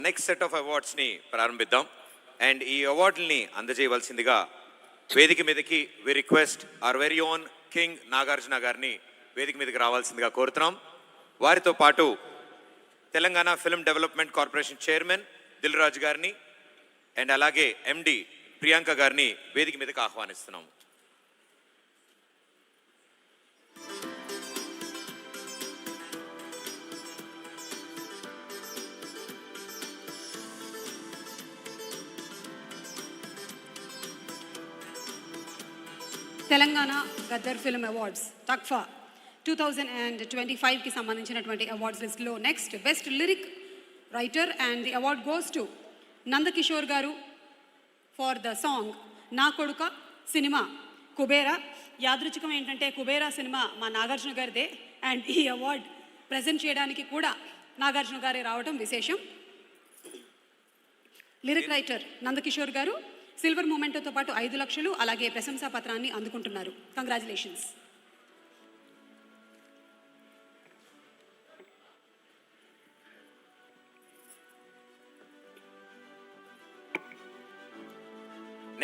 Next set of అవార్డ్స్ని ప్రారంభిద్దాం. And ఈ అవార్డుల్ని అందజేయవలసిందిగా వేదిక మీదకి we request our very own king Nagarjuna గారిని వేదిక మీదకి రావాల్సిందిగా కోరుతున్నాం. వారితో పాటు Telangana film development corporation chairman Dil Raju గారిని అండ్ అలాగే ఎండి ప్రియాంక గారిని వేదిక మీదకి ఆహ్వానిస్తున్నాం. తెలంగాణ గద్దర్ ఫిల్మ్ అవార్డ్స్ తక్ఫా 2025కి సంబంధించినటువంటి అవార్డ్స్ లిస్ట్లో next best lyric writer and the award goes to Nandakishore గారు ఫర్ ద సాంగ్ నా కొడుక సినిమా కుబేరా. యాదృచ్ఛికం ఏంటంటే కుబేరా సినిమా మా నాగార్జున గారిదే అండ్ ఈ అవార్డ్ ప్రజెంట్ చేయడానికి కూడా నాగార్జున గారే రావడం విశేషం. లిరిక్ రైటర్ నందకిషోర్ గారు సిల్వర్ మూమెంటోతో పాటు 5 లక్షలు అలాగే ప్రశంసా పత్రాన్ని అందుకుంటున్నారు. Congratulations.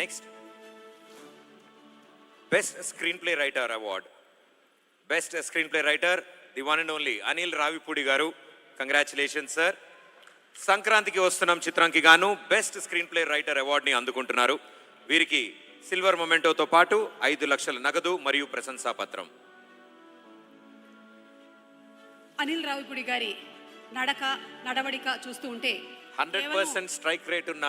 Next best screenplay writer award. Best screenplay writer the one and only Anil Ravipudi గారు. Congratulations sir. సంక్రాంతికి వస్తున్నాం చిత్రానికి గాను బెస్ట్ స్క్రీన్ ప్లే రైటర్ అవార్డుని అందుకుంటున్నారు. వీరికి సిల్వర్ మొమెంటోతో పాటు 5 లక్షల నగదు మరియు ప్రశంసా పత్రం. అనిల్ రావిపూడి గారి నడవడిక చూస్తూ ఉంటే 100% స్ట్రైక్ రేట్ ఉన్న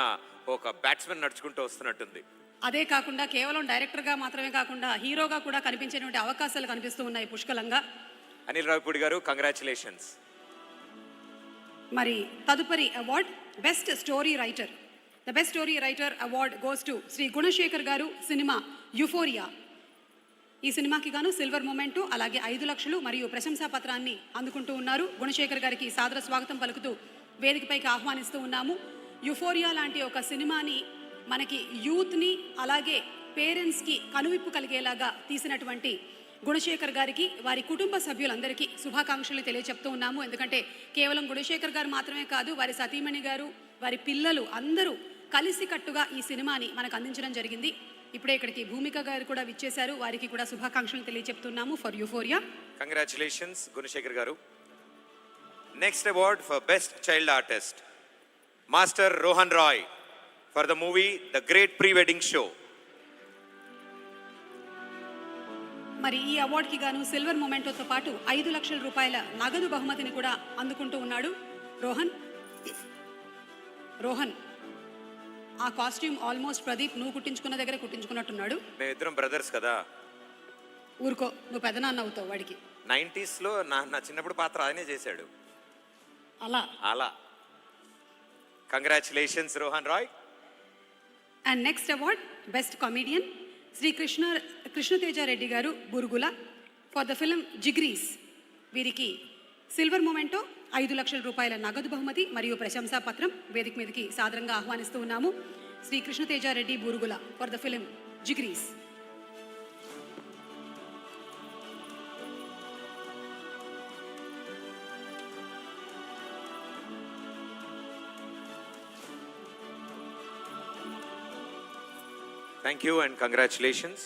ఒక బ్యాట్స్మెన్ నడుచుకుంటూ వస్తున్నట్టుంది. అదే కాకుండా కేవలం డైరెక్టర్గా మాత్రమే కాకుండా హీరోగా కూడా కనిపించేటువంటి అవకాశాలు కనిపిస్తూ ఉన్నాయి పుష్కలంగా. అనిల్ రావిపూడి గారు కంగ్రాచులేషన్స్. మరి తదుపరి award best story writer. The best story writer award goes to Shri Gunasekhar గారు. Cinema euphoria. ఈ సినిమాకి గాను సిల్వర్ మొమెంటో అలాగే 5 లక్షలు మరియు ప్రశంసా పత్రాన్ని అందుకుంటూ ఉన్నారు. గుణశేఖర్ గారికి సాదర స్వాగతం పలుకుతూ వేదికపైకి ఆహ్వానిస్తూ ఉన్నాము. యుఫోరియా లాంటి ఒక సినిమాని మనకి యూత్ని అలాగే పేరెంట్స్కి కనువిప్పు కలిగేలాగా తీసినటువంటి గుణశేఖర్ గారికి వారి కుటుంబ సభ్యులందరికీ శుభాకాంక్షలు తెలియచెప్తూ ఉన్నాము. ఎందుకంటే కేవలం గుణశేఖర్ గారు మాత్రమే కాదు, వారి సతీమణి గారు, వారి పిల్లలు అందరూ కలిసికట్టుగా ఈ సినిమాని మనకు అందించడం జరిగింది. ఇప్పుడే ఇక్కడికి భూమిక గారు కూడా విచ్చేశారు. వారికి కూడా శుభాకాంక్షలు తెలియచెప్తున్నాము for euphoria. Congratulations Gunasekhar garu. Next award for best child artist master Rohan Roy for the movie the great pre wedding show. మరి ఈ అవార్డుకి గాను సిల్వర్ మొమెంటోతో పాటు 5 లక్షల రూపాయల నగదు బహుమతిని కూడా అందుకుంటూ ఉన్నాడు రోహన్. ఆ కాస్ట్యూమ్ ఆల్మోస్ట్ ప్రదీప్ నువ్వు కుట్టించుకున్న దగ్గర కుట్టించుకున్నట్టున్నాడు. మేమిద్దరం బ్రదర్స్ కదా. ఊరుకో, నువ్వు పెదనాన్న అవుతావు వాడికి. 90s లో నా చిన్నప్పుడు పాత్ర ఆయనే చేశాడు. అలా congratulations Rohan Roy. And next award best comedian Shri Krishnateja Reddy garu Burugula for the film Jigris. వీరికి సిల్వర్ మొమెంటో 5 లక్షల రూపాయల నగదు బహుమతి మరియు ప్రశంసా పత్రం వేదిక మీదకి సాదరంగా ఆహ్వానిస్తూ ఉన్నాము. Shri Krishnateja Reddy Burugula for the film Jigris. Thank you and congratulations.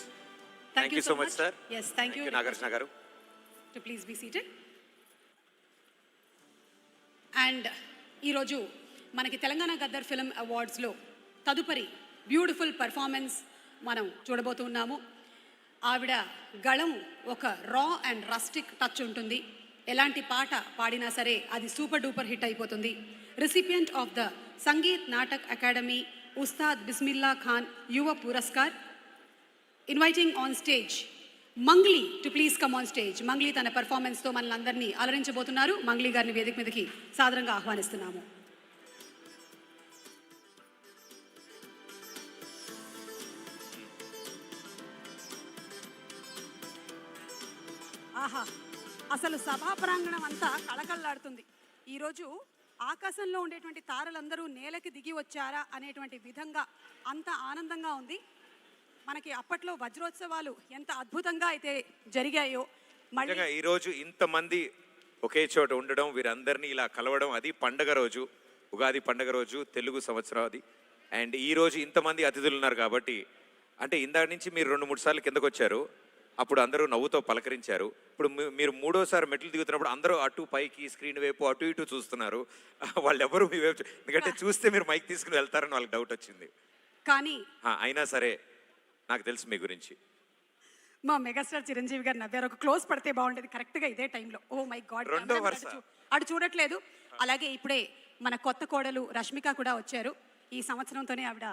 Thank you so much, sir. Yes, thank you. Nagarjuna garu. To please be seated. And ఈరోజు మనకి తెలంగాణ గద్దర్ ఫిల్మ్ అవార్డ్స్లో తదుపరి బ్యూటిఫుల్ పర్ఫార్మెన్స్ మనం చూడబోతున్నాము. ఆవిడ గళం ఒక రా అండ్ రస్టిక్ టచ్ ఉంటుంది. ఎలాంటి పాట పాడినా సరే అది సూపర్ డూపర్ హిట్ అయిపోతుంది. Recipient of the Sangeet Natak academy Ustad Bismillah Khan Yuva Puraskar. Inviting on stage Mangli to please come on stage. Mangli తన పర్ఫార్మెన్స్తో మనల్ని అందరినీ అలరించబోతున్నారు. మంగ్లీ గారిని వేదిక మీదకి సాదరంగా ఆహ్వానిస్తున్నాము. ఆహా, అసలు సభా ప్రాంగణం అంతా కళకళలాడుతుంది. ఈరోజు ఆకాశంలో ఉండేటువంటి తారలందరూ నేలకి దిగి వచ్చారా అనేటువంటి విధంగా అంత ఆనందంగా ఉంది. మనకి అప్పట్లో వజ్రోత్సవాలు ఎంత అద్భుతంగా అయితే జరిగాయో మళ్ళీ ఈరోజు ఇంతమంది ఒకే చోట ఉండడం, వీరందరినీ ఇలా కలవడం, అది పండగ రోజు. ఉగాది పండగ రోజు తెలుగు సంవత్సరాది అండ్ ఈ రోజు ఇంతమంది అతిథులు ఉన్నారు కాబట్టి అంటే ఇందాక నుంచి మీరు 2-3 సార్లు కిందకు వచ్చారు, అప్పుడు అందరూ నవ్వుతో పలకరించారు. ఇప్పుడు మీరు మూడోసారి మెట్లు దిగుతున్నప్పుడు అందరూ అటు పైకి స్క్రీన్ వైపు అటు ఇటు చూస్తున్నారు. వాళ్ళు ఎవరు మీ వైపు ఎందుకంటే చూస్తే మీరు మైక్ తీసుకుని వెళ్తారని వాళ్ళకి డౌట్ వచ్చింది. కానీ అయినా సరే నాకు తెలుసు మీ గురించి. మా మెగాస్టార్ చిరంజీవి గారు నవ్వారు, ఒక క్లోజ్ పడితే బాగుండేది కరెక్ట్గా ఇదే టైంలో. ఓ మై గాడ్, రెండో వరుస. అటు చూడట్లేదు. అలాగే ఇప్పుడే మన కొత్త కోడలు రష్మిక కూడా వచ్చారు. ఈ సంవత్సరంతోనే ఆవిడ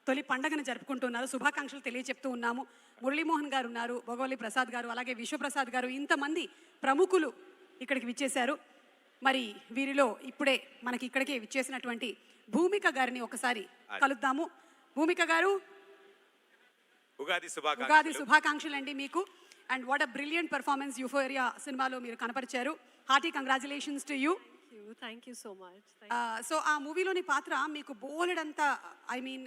తొలి పండగను జరుపుకుంటున్నారు. శుభాకాంక్షలు తెలియజెప్తూ ఉన్నాము. మురళీమోహన్ గారు ఉన్నారు, భోగవల్లి ప్రసాద్ గారు, అలాగే విశ్వప్రసాద్ గారు, ఇంతమంది ప్రముఖులు ఇక్కడికి విచ్చేశారు. మరి వీరిలో ఇప్పుడే మనకి ఇక్కడికే విచ్చేసినటువంటి భూమిక గారిని ఒకసారి కలుద్దాము. భూమిక గారు, ఉగాది శుభాకాంక్షలు అండి మీకు. And what a brilliant performance euphoria సినిమాలో మీరు కనపరిచారు. Hearty congratulations to you. Thank you so much. So ఆ మూవీలోని పాత్ర మీకు బోలెడంతా, ఐ మీన్